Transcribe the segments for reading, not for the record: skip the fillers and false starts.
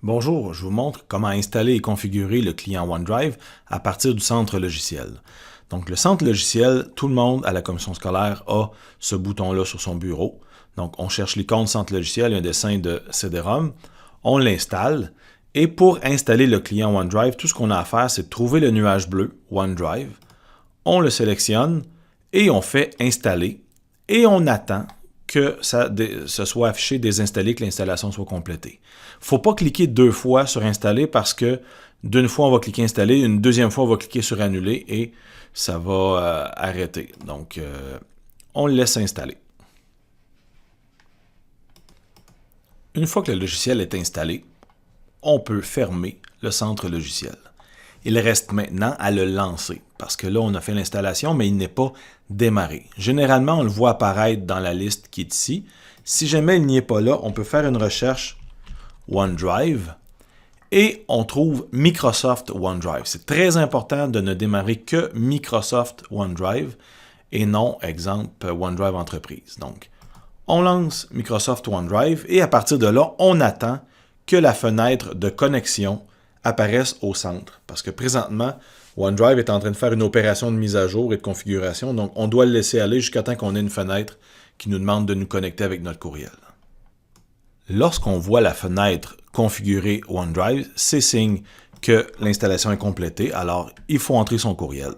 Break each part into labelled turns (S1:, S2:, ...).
S1: Bonjour, je vous montre comment installer et configurer le client OneDrive à partir du centre logiciel. Donc le centre logiciel, tout le monde à la commission scolaire a ce bouton-là sur son bureau. Donc on cherche l'icône centre logiciel et un dessin de CD-ROM, on l'installe et pour installer le client OneDrive, tout ce qu'on a à faire, c'est de trouver le nuage bleu OneDrive, on le sélectionne et on fait installer et on attend que ça se soit affiché désinstallé, que l'installation soit complétée. Il ne faut pas cliquer deux fois sur installer parce que d'une fois on va cliquer installer, une deuxième fois on va cliquer sur annuler et ça va arrêter. Donc on le laisse installer. Une fois que le logiciel est installé, on peut fermer le centre logiciel. Il reste maintenant à le lancer, parce que là, on a fait l'installation, mais il n'est pas démarré. Généralement, on le voit apparaître dans la liste qui est ici. Si jamais il n'y est pas là, on peut faire une recherche OneDrive et on trouve Microsoft OneDrive. C'est très important de ne démarrer que Microsoft OneDrive et non, exemple, OneDrive Entreprise. Donc, on lance Microsoft OneDrive et à partir de là, on attend que la fenêtre de connexion apparaissent au centre. Parce que présentement, OneDrive est en train de faire une opération de mise à jour et de configuration, donc on doit le laisser aller jusqu'à temps qu'on ait une fenêtre qui nous demande de nous connecter avec notre courriel. Lorsqu'on voit la fenêtre configurer OneDrive, c'est signe que l'installation est complétée, alors il faut entrer son courriel.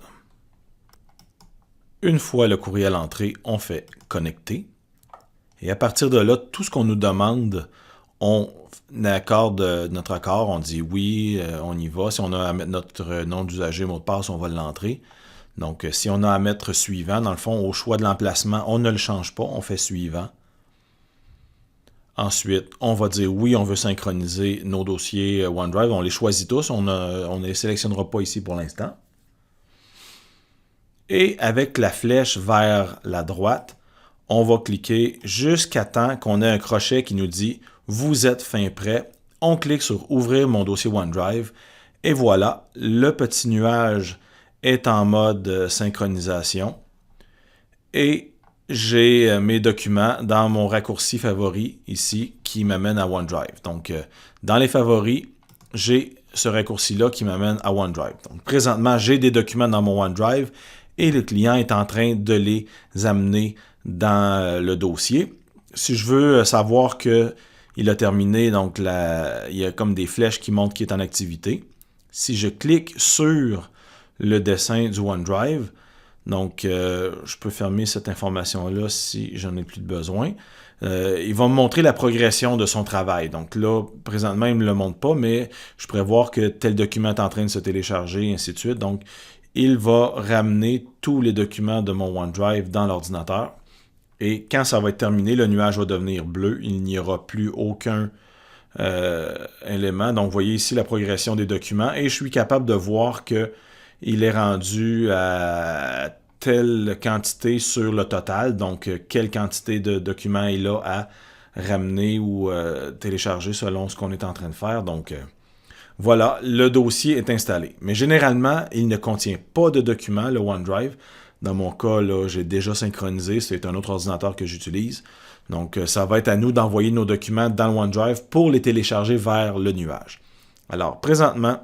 S1: Une fois le courriel entré, on fait connecter. Et à partir de là, tout ce qu'on nous demande, on accorde notre accord, on dit oui, on y va. Si on a à mettre notre nom d'usager, mot de passe, on va l'entrer. Donc, si on a à mettre suivant, dans le fond, au choix de l'emplacement, on ne le change pas, on fait suivant. Ensuite, on va dire oui, on veut synchroniser nos dossiers OneDrive. On les choisit tous, on ne les sélectionnera pas ici pour l'instant. Et avec la flèche vers la droite, on va cliquer jusqu'à temps qu'on ait un crochet qui nous dit « Vous êtes fin prêt ». On clique sur « Ouvrir mon dossier OneDrive » et voilà, le petit nuage est en mode synchronisation. Et j'ai mes documents dans mon raccourci favori ici qui m'amène à OneDrive. Donc, dans les favoris, j'ai ce raccourci-là qui m'amène à OneDrive. Donc, présentement, j'ai des documents dans mon OneDrive et le client est en train de les amener dans le dossier. Si je veux savoir qu'il a terminé, donc il y a comme des flèches qui montrent qu'il est en activité. Si je clique sur le dessin du OneDrive, donc je peux fermer cette information-là si j'en ai plus de besoin. Il va me montrer la progression de son travail. Donc là, présentement, il ne me le montre pas, mais je pourrais voir que tel document est en train de se télécharger, et ainsi de suite. Donc, il va ramener tous les documents de mon OneDrive dans l'ordinateur. Et quand ça va être terminé, le nuage va devenir bleu. Il n'y aura plus aucun élément. Donc, vous voyez ici la progression des documents. Et je suis capable de voir qu'il est rendu à telle quantité sur le total. Donc, quelle quantité de documents il a à ramener ou télécharger selon ce qu'on est en train de faire. Donc, voilà, le dossier est installé. Mais généralement, il ne contient pas de documents, le OneDrive. Dans mon cas, là, j'ai déjà synchronisé. C'est un autre ordinateur que j'utilise. Donc, ça va être à nous d'envoyer nos documents dans le OneDrive pour les télécharger vers le nuage. Alors, présentement,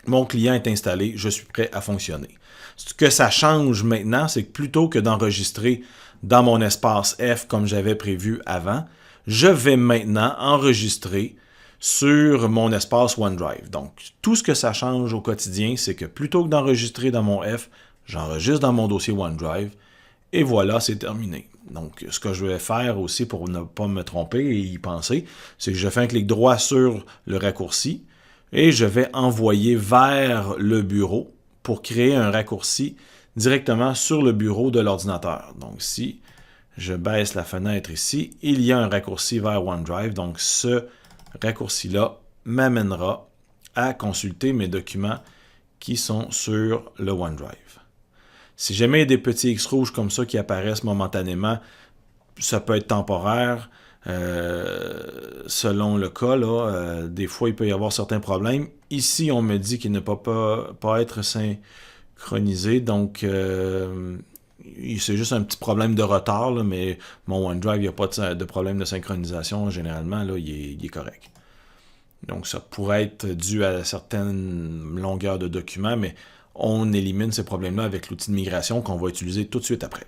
S1: mon client est installé. Je suis prêt à fonctionner. Ce que ça change maintenant, c'est que plutôt que d'enregistrer dans mon espace F comme j'avais prévu avant, je vais maintenant enregistrer sur mon espace OneDrive. Donc, tout ce que ça change au quotidien, c'est que plutôt que d'enregistrer dans mon F, j'enregistre dans mon dossier OneDrive et voilà, c'est terminé. Donc, ce que je vais faire aussi pour ne pas me tromper et y penser, c'est que je fais un clic droit sur le raccourci et je vais envoyer vers le bureau pour créer un raccourci directement sur le bureau de l'ordinateur. Donc, si je baisse la fenêtre ici, il y a un raccourci vers OneDrive. Donc, ce raccourci-là m'amènera à consulter mes documents qui sont sur le OneDrive. Si jamais il y a des petits X rouges comme ça qui apparaissent momentanément, ça peut être temporaire. Selon le cas, là, des fois, il peut y avoir certains problèmes. Ici, on me dit qu'il ne peut pas être synchronisé, donc c'est juste un petit problème de retard, là, mais mon OneDrive, il n'y a pas de problème de synchronisation. Généralement, là, il est correct. Donc, ça pourrait être dû à certaines longueurs de documents, mais on élimine ces problèmes-là avec l'outil de migration qu'on va utiliser tout de suite après.